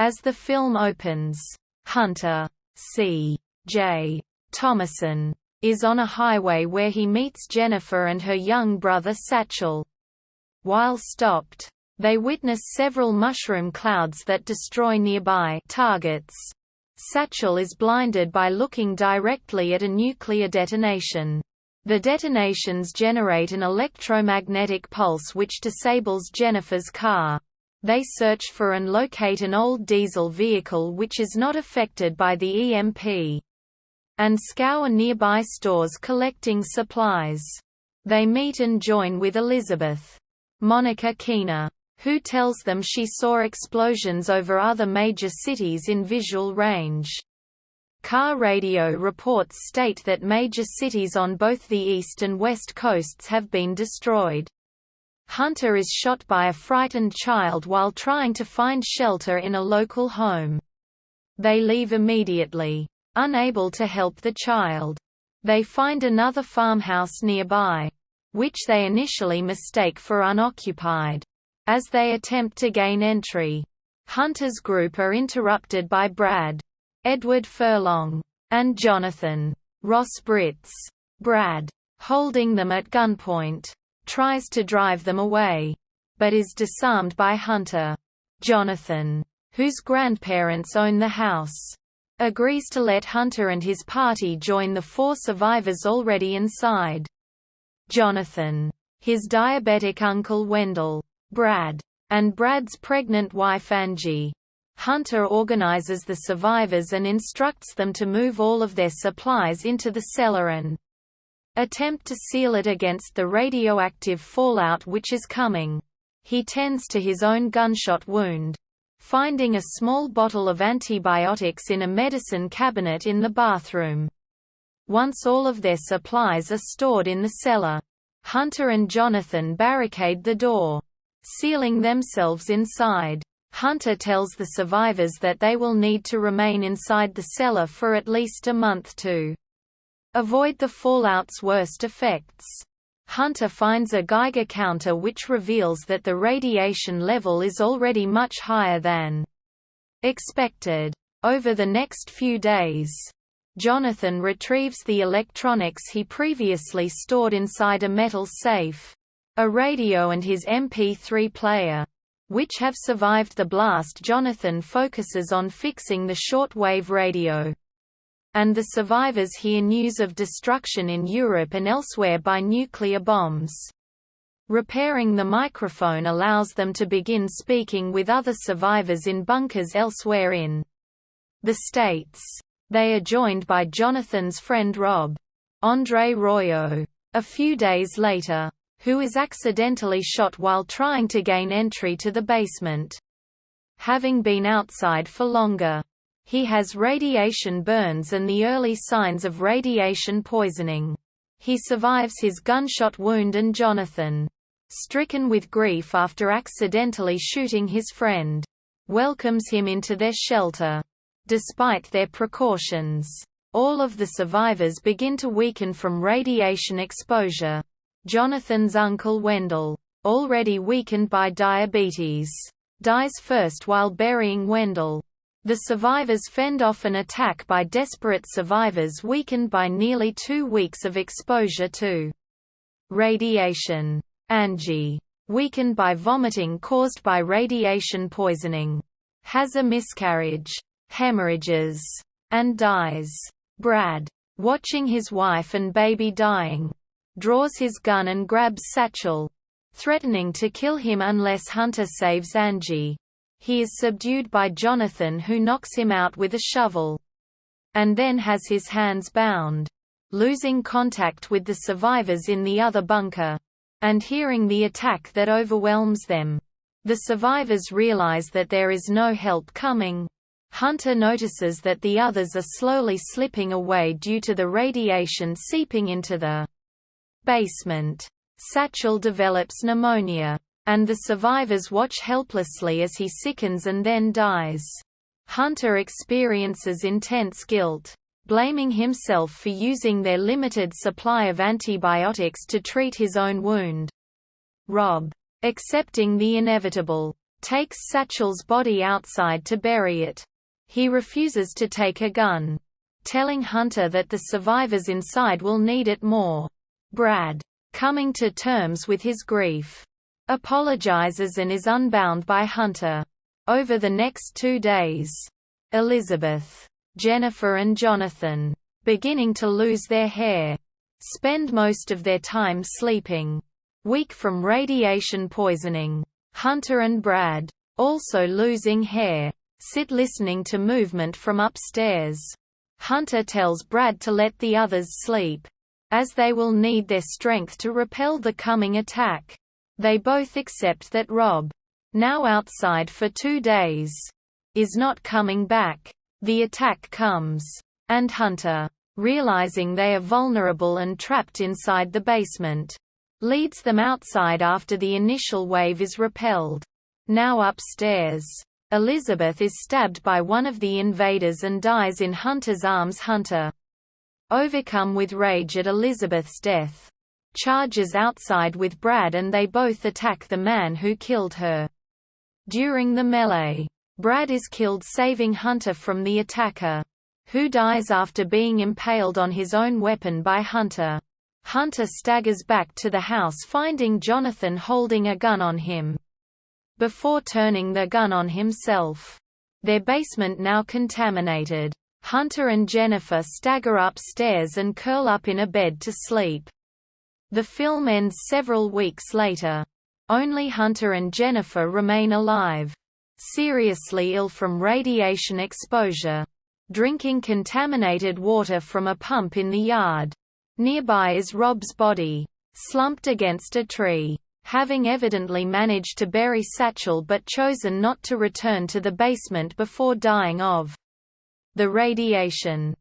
As the film opens, Hunter C.J. Thomason is on a highway where he meets Jennifer and her young brother Satchel. While stopped, they witness several mushroom clouds that destroy nearby targets. Satchel is blinded by looking directly at a nuclear detonation. The detonations generate an electromagnetic pulse which disables Jennifer's car. They search for and locate an old diesel vehicle which is not affected by the EMP, and scour nearby stores collecting supplies. They meet and join with Elizabeth, Monica Keener, who tells them she saw explosions over other major cities in visual range. Car radio reports state that major cities on both the east and west coasts have been destroyed. Hunter is shot by a frightened child while trying to find shelter in a local home. They leave immediately, unable to help the child. They find another farmhouse nearby, which they initially mistake for unoccupied. As they attempt to gain entry, Hunter's group are interrupted by Brad, Edward Furlong, and Jonathan, Ross Britz. Brad, holding them at gunpoint, tries to drive them away, but is disarmed by Hunter. Jonathan, whose grandparents own the house, agrees to let Hunter and his party join the 4 survivors already inside. Jonathan, his diabetic uncle Wendell, Brad, and Brad's pregnant wife Angie. Hunter organizes the survivors and instructs them to move all of their supplies into the cellar and attempt to seal it against the radioactive fallout which is coming. He tends to his own gunshot wound, finding a small bottle of antibiotics in a medicine cabinet in the bathroom. Once all of their supplies are stored in the cellar, Hunter and Jonathan barricade the door, sealing themselves inside. Hunter tells the survivors that they will need to remain inside the cellar for at least a month to avoid the fallout's worst effects. Hunter finds a Geiger counter which reveals that the radiation level is already much higher than expected. Over the next few days, Jonathan retrieves the electronics he previously stored inside a metal safe, a radio and his MP3 player, which have survived the blast. Jonathan focuses on fixing the shortwave radio, and the survivors hear news of destruction in Europe and elsewhere by nuclear bombs. Repairing the microphone allows them to begin speaking with other survivors in bunkers elsewhere in the States. They are joined by Jonathan's friend Rob, Andre Royo, a few days later, who is accidentally shot while trying to gain entry to the basement. Having been outside for longer, he has radiation burns and the early signs of radiation poisoning. He survives his gunshot wound, and Jonathan, stricken with grief after accidentally shooting his friend, welcomes him into their shelter. Despite their precautions, all of the survivors begin to weaken from radiation exposure. Jonathan's uncle Wendell, already weakened by diabetes, dies first while burying Wendell. The survivors fend off an attack by desperate survivors weakened by nearly 2 weeks of exposure to radiation. Angie, weakened by vomiting caused by radiation poisoning, has a miscarriage, hemorrhages, and dies. Brad, watching his wife and baby dying, draws his gun and grabs Satchel, threatening to kill him unless Hunter saves Angie. He is subdued by Jonathan, who knocks him out with a shovel, and then has his hands bound. Losing contact with the survivors in the other bunker, and hearing the attack that overwhelms them, the survivors realize that there is no help coming. Hunter notices that the others are slowly slipping away due to the radiation seeping into the basement. Satchel develops pneumonia, and the survivors watch helplessly as he sickens and then dies. Hunter experiences intense guilt, blaming himself for using their limited supply of antibiotics to treat his own wound. Rob, accepting the inevitable, takes Satchel's body outside to bury it. He refuses to take a gun, telling Hunter that the survivors inside will need it more. Brad, coming to terms with his grief, apologizes and is unbound by Hunter. Over the next 2 days, Elizabeth, Jennifer and Jonathan, beginning to lose their hair, spend most of their time sleeping, weak from radiation poisoning. Hunter and Brad, also losing hair, sit listening to movement from upstairs. Hunter tells Brad to let the others sleep, as they will need their strength to repel the coming attack. They both accept that Rob, now outside for 2 days, is not coming back. The attack comes, and Hunter, realizing they are vulnerable and trapped inside the basement, leads them outside after the initial wave is repelled. Now upstairs, Elizabeth is stabbed by one of the invaders and dies in Hunter's arms. Hunter, overcome with rage at Elizabeth's death, charges outside with Brad and they both attack the man who killed her. During the melee, Brad is killed, saving Hunter from the attacker, who dies after being impaled on his own weapon by Hunter. Hunter staggers back to the house, finding Jonathan holding a gun on him, before turning the gun on himself. Their basement now contaminated. Hunter and Jennifer stagger upstairs and curl up in a bed to sleep. The film ends several weeks later. Only Hunter and Jennifer remain alive, seriously ill from radiation exposure, drinking contaminated water from a pump in the yard. Nearby is Rob's body, slumped against a tree, having evidently managed to bury Satchel but chosen not to return to the basement before dying of the radiation.